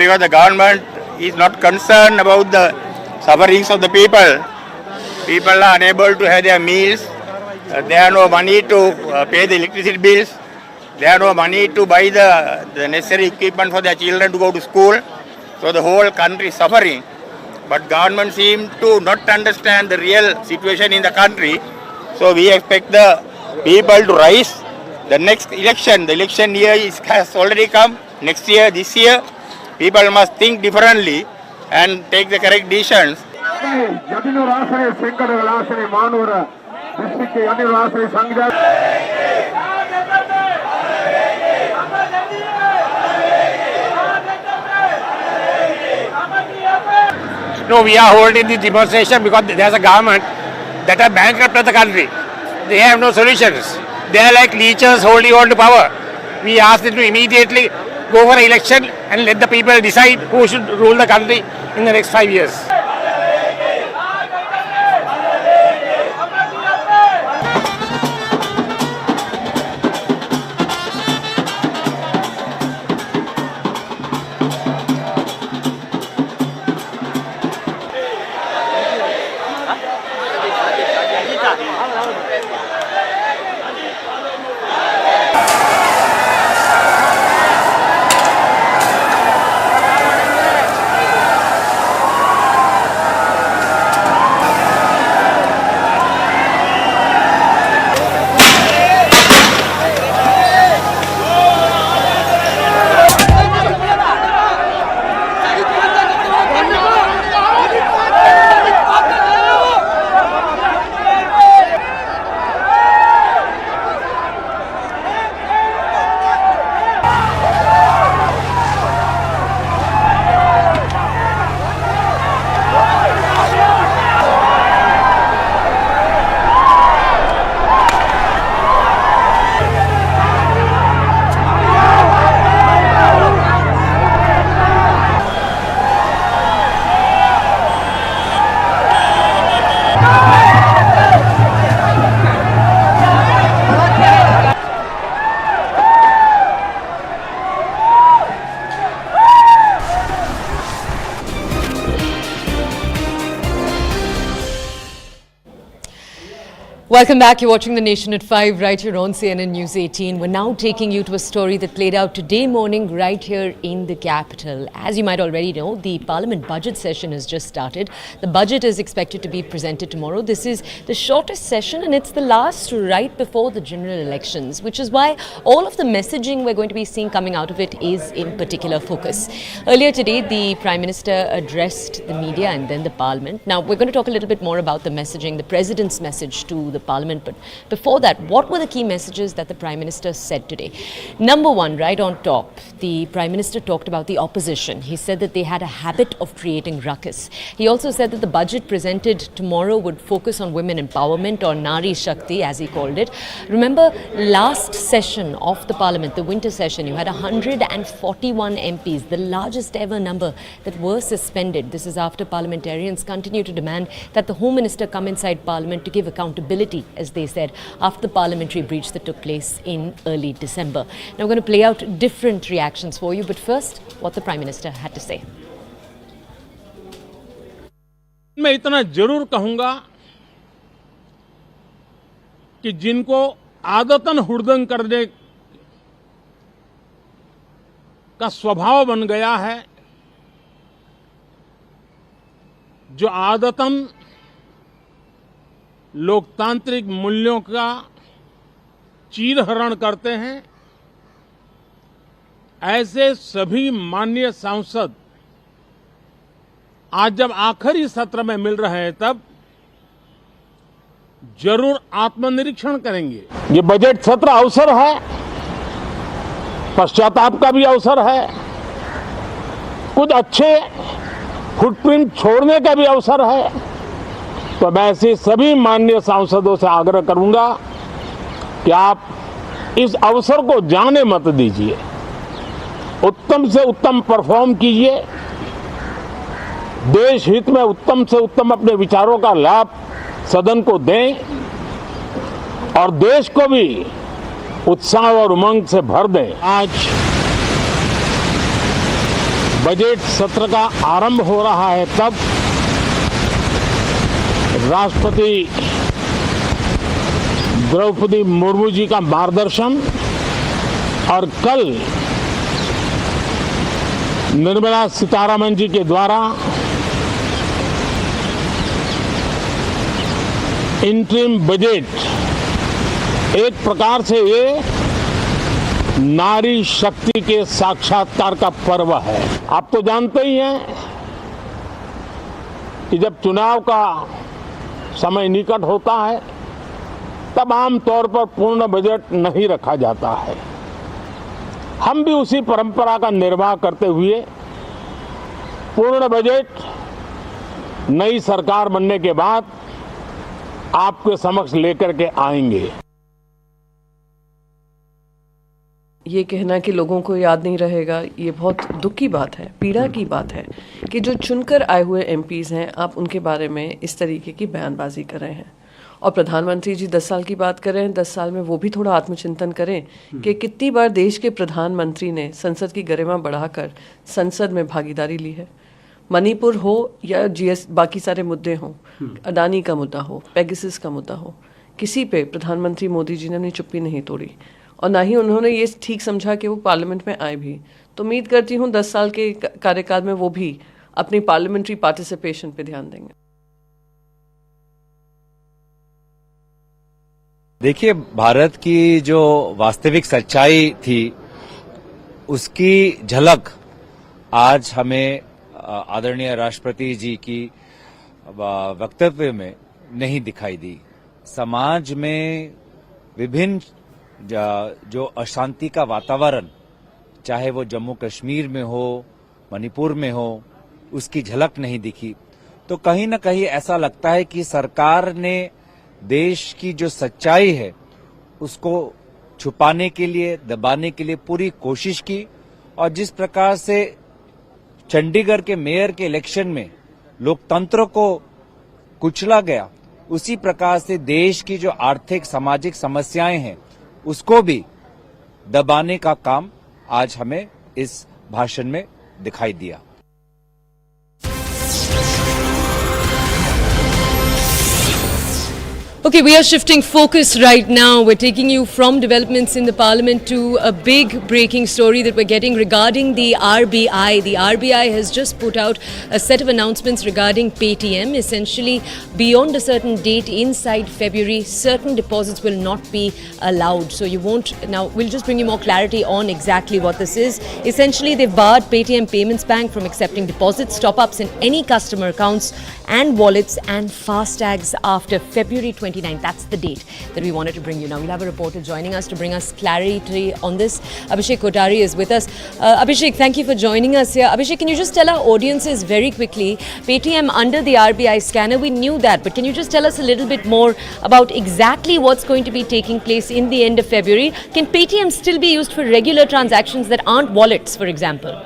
because the government is not concerned about the sufferings of the people. People are unable to have their meals. They have no money to pay the electricity bills. They have no money to buy the necessary equipment for their children to go to school. So the whole country is suffering. But government seems to not understand the real situation in the country. So we expect the people to rise. The next election, the election year has already come. Next year, this year, people must think differently and take the correct decisions. No, we are holding the demonstration because there's a government that are bankrupt of the country. They have no solutions. They are like leeches holding on to power. We ask them to immediately go for an election and let the people decide who should rule the country in the next 5 years. Welcome back. You're watching The Nation at 5 right here on CNN News 18. We're now taking you to a story that played out today morning right here in the capital. As you might already know, the Parliament budget session has just started. The budget is expected to be presented tomorrow. This is the shortest session and it's the last right before the general elections, which is why all of the messaging we're going to be seeing coming out of it is in particular focus. Earlier today, the Prime Minister addressed the media and then the Parliament. Now, we're going to talk a little bit more about the messaging, the President's message to the Parliament. But before that, what were the key messages that the Prime Minister said today? Number one, right on top, the Prime Minister talked about the opposition. He said that they had a habit of creating ruckus. He also said that the budget presented tomorrow would focus on women empowerment, or Nari Shakti as he called it. Remember, last session of the Parliament, the winter session, you had 141 MPs, the largest ever number that were suspended. This is after parliamentarians continue to demand that the Home Minister come inside Parliament to give accountability, as they said, after the parliamentary breach that took place in early December. Now we're going to play out different reactions for you, but first, what the Prime Minister had to say. मैं इतना जरूर कहूंगा कि जिनको आदतन हुड़दंग करने का स्वभाव बन गया है, जो आदतन लोकतांत्रिक मूल्यों का चीरहरण करते हैं, ऐसे सभी माननीय सांसद आज जब आखिरी सत्र में मिल रहे हैं तब जरूर आत्मनिरीक्षण करेंगे। ये बजट सत्र अवसर है, पश्चाताप का भी अवसर है, कुछ अच्छे फुटप्रिंट छोड़ने का भी अवसर है। तो मैं ऐसे सभी माननीय सांसदों से आग्रह करूंगा कि आप इस अवसर को जाने मत दीजिए, उत्तम से उत्तम परफॉर्म कीजिए, देश हित में उत्तम से उत्तम अपने विचारों का लाभ सदन को दें और देश को भी उत्साह और उमंग से भर दें। आज बजट सत्र का आरंभ हो रहा है, तब राष्ट्रपति द्रौपदी मुर्मू जी का मार्गदर्शन और कल निर्मला सीतारमण जी के द्वारा इंटरिम बजट एक प्रकार से ये नारी शक्ति के साक्षात्कार का पर्व है। आप तो जानते ही हैं कि जब चुनाव का समय निकट होता है तब आमतौर पर पूर्ण बजट नहीं रखा जाता है। हम भी उसी परंपरा का निर्वाह करते हुए पूर्ण बजट नई सरकार बनने के बाद आपके समक्ष लेकर के आएंगे। ये कहना कि लोगों को याद नहीं रहेगा, ये बहुत दुख की बात है, पीड़ा की बात है कि जो चुनकर आए हुए एमपीज़ हैं, आप उनके बारे में इस तरीके की बयानबाजी कर रहे हैं। और प्रधानमंत्री जी 10 साल की बात कर रहे हैं, 10 साल में वो भी थोड़ा आत्मचिंतन करें कि कितनी बार देश के प्रधानमंत्री ने संसद की गरिमा बढ़ाकर संसद में भागीदारी ली है। मणिपुर हो या बाकी सारे मुद्दे हों, अडानी का मुद्दा हो, पेगासस का मुद्दा हो, किसी पे प्रधानमंत्री मोदी जी ने अपनी चुप्पी नहीं तोड़ी और ना ही उन्होंने ये ठीक समझा कि वो पार्लियामेंट में आए भी। तो उम्मीद करती हूँ 10 साल के कार्यकाल में वो भी अपनी पार्लियामेंट्री पार्टिसिपेशन पे ध्यान देंगे। देखिए, भारत की जो वास्तविक सच्चाई थी उसकी झलक आज हमें आदरणीय राष्ट्रपति जी की वक्तव्य में नहीं दिखाई दी। समाज में विभिन्न जो अशांति का वातावरण, चाहे वो जम्मू कश्मीर में हो, मणिपुर में हो, उसकी झलक नहीं दिखी। तो कहीं न कहीं ऐसा लगता है कि सरकार ने देश की जो सच्चाई है उसको छुपाने के लिए, दबाने के लिए पूरी कोशिश की। और जिस प्रकार से चंडीगढ़ के मेयर के इलेक्शन में लोकतंत्र को कुचला गया, उसी प्रकार से देश की जो आर्थिक सामाजिक समस्याएं हैं उसको भी दबाने का काम आज हमें इस भाषण में दिखाई दिया। Okay, we are shifting focus right now. We're taking you from developments in the parliament to a big breaking story that we're getting regarding the RBI. The RBI has just put out a set of announcements regarding Paytm. Essentially, beyond a certain date inside February, certain deposits will not be allowed. So you won't, now we'll just bring you more clarity on exactly what this is. Essentially, they've barred Paytm Payments Bank from accepting deposits, top-ups in any customer accounts and wallets and FASTags after February 29th. That's the date that we wanted to bring you. Now we'll have a reporter joining us to bring us clarity on this. Abhishek Kotari is with us. Abhishek, thank you for joining us here. Abhishek, can you just tell our audiences very quickly, Paytm under the RBI scanner, we knew that, but can you just tell us a little bit more about exactly what's going to be taking place in the end of February? Can Paytm still be used for regular transactions that aren't wallets, for example?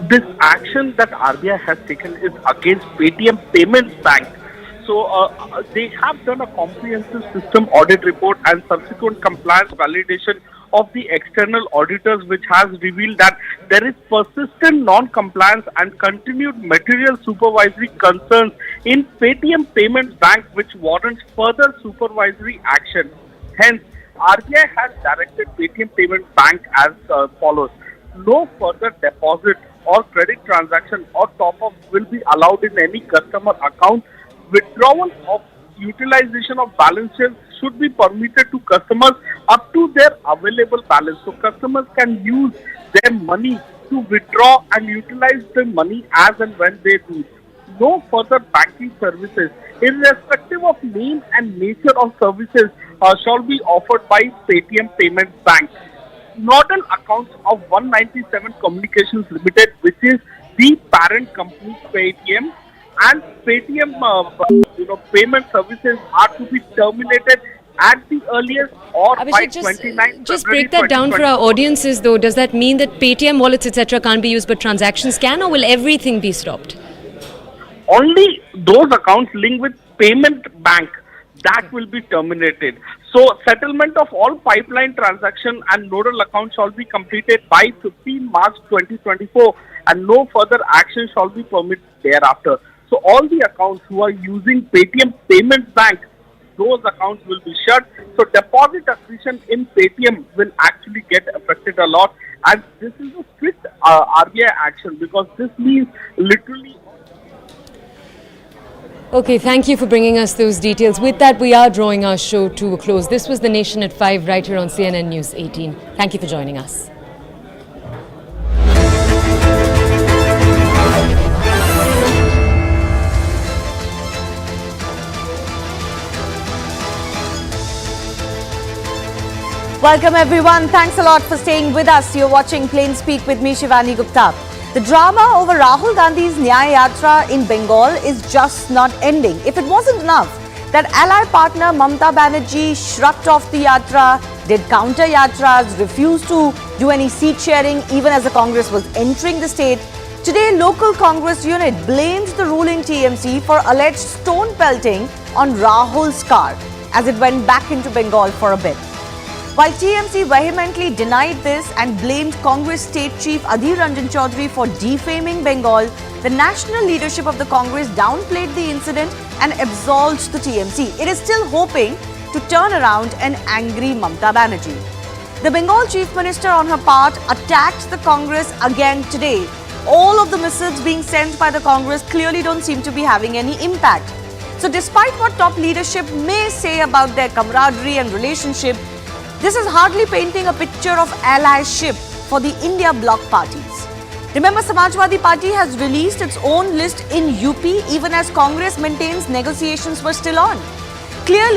This action that RBI has taken is against Paytm Payments Bank. So they have done a comprehensive system audit report and subsequent compliance validation of the external auditors, which has revealed that there is persistent non-compliance and continued material supervisory concerns in Paytm Payments Bank, which warrants further supervisory action. Hence, RBI has directed Paytm Payments Bank as follows. No further deposit or credit transaction or top-up will be allowed in any customer account. Withdrawal of utilization of balances should be permitted to customers up to their available balance. So customers can use their money to withdraw and utilize the money as and when they do. No further banking services, irrespective of name and nature of services, shall be offered by Paytm Payments Bank. Nodal accounts of 197 Communications Limited, which is the parent company Paytm, and Paytm payment services are to be terminated at the earliest or Abhishek, by 29th just break that down for our audiences though. Does that mean that Paytm wallets etc. can't be used but transactions can, or will everything be stopped? Only those accounts linked with payment bank, that will be terminated. So settlement of all pipeline transaction and nodal accounts shall be completed by 15 March 2024 and no further action shall be permitted thereafter. So all the accounts who are using Paytm Payments Bank, those accounts will be shut. So deposit accretion in Paytm will actually get affected a lot. And this is a strict RBI action because this means literally. Okay, thank you for bringing us those details. With that, we are drawing our show to a close. This was The Nation at 5 right here on CNN News 18. Thank you for joining us. Welcome everyone. Thanks a lot for staying with us. You're watching Plain Speak with me, Shivani Gupta. The drama over Rahul Gandhi's Nyaya Yatra in Bengal is just not ending. If it wasn't enough that ally partner Mamata Banerjee shrugged off the yatra, did counter yatras, refused to do any seat sharing even as the Congress was entering the state, today local Congress unit blamed the ruling TMC for alleged stone pelting on Rahul's car as it went back into Bengal for a bit. While TMC vehemently denied this and blamed Congress State Chief Adhir Ranjan Chaudhary for defaming Bengal, the national leadership of the Congress downplayed the incident and absolved the TMC. It is still hoping to turn around an angry Mamata Banerjee. The Bengal Chief Minister on her part attacked the Congress again today. All of the missives being sent by the Congress clearly don't seem to be having any impact. So despite what top leadership may say about their camaraderie and relationship, this is hardly painting a picture of allyship for the India bloc parties. Remember, Samajwadi Party has released its own list in UP even as Congress maintains negotiations were still on. Clearly,